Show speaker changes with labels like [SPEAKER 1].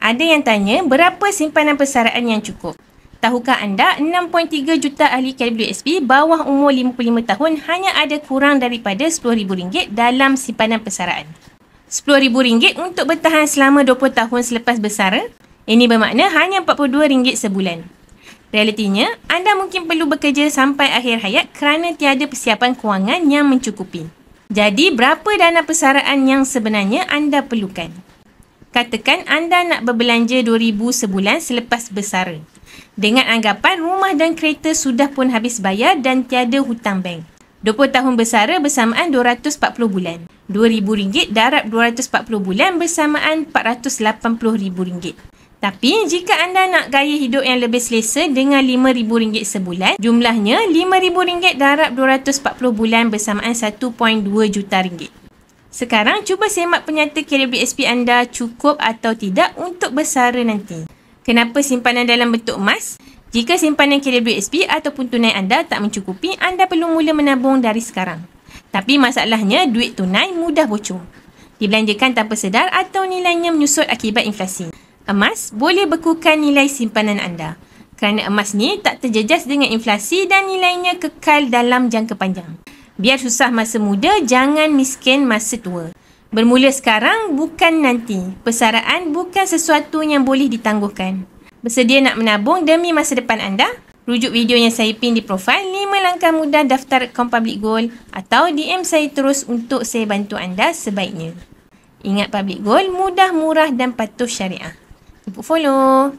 [SPEAKER 1] Ada yang tanya, berapa simpanan persaraan yang cukup? Tahukah anda 6.3 juta ahli KWSP bawah umur 55 tahun hanya ada kurang daripada RM10,000 dalam simpanan persaraan. RM10,000 untuk bertahan selama 20 tahun selepas bersara? Ini bermakna hanya RM42 sebulan. Realitinya, anda mungkin perlu bekerja sampai akhir hayat kerana tiada persiapan kewangan yang mencukupi. Jadi, berapa dana persaraan yang sebenarnya anda perlukan? Katakan anda nak berbelanja RM2,000 sebulan selepas bersara. Dengan anggapan rumah dan kereta sudah pun habis bayar dan tiada hutang bank. 20 tahun bersara bersamaan 240 bulan. RM2,000 darab 240 bulan bersamaan RM480,000. Tapi jika anda nak gaya hidup yang lebih selesa dengan RM5,000 sebulan, jumlahnya RM5,000 darab 240 bulan bersamaan RM1.2 juta. Sekarang cuba semak penyata KWSP anda cukup atau tidak untuk bersara nanti. Kenapa simpanan dalam bentuk emas? Jika simpanan KWSP ataupun tunai anda tak mencukupi, anda perlu mula menabung dari sekarang. Tapi masalahnya, duit tunai mudah bocor. Dibelanjakan tanpa sedar atau nilainya menyusut akibat inflasi. Emas boleh bekukan nilai simpanan anda. Kerana emas ni tak terjejas dengan inflasi dan nilainya kekal dalam jangka panjang. Biar susah masa muda, jangan miskin masa tua. Bermula sekarang, bukan nanti. Persaraan bukan sesuatu yang boleh ditangguhkan. Bersedia nak menabung demi masa depan anda? Rujuk video yang saya pin di profil 5 langkah mudah daftar akaun Public Gold atau DM saya terus untuk saya bantu anda sebaiknya. Ingat Public Gold mudah, murah dan patuh syariah. Jemput follow.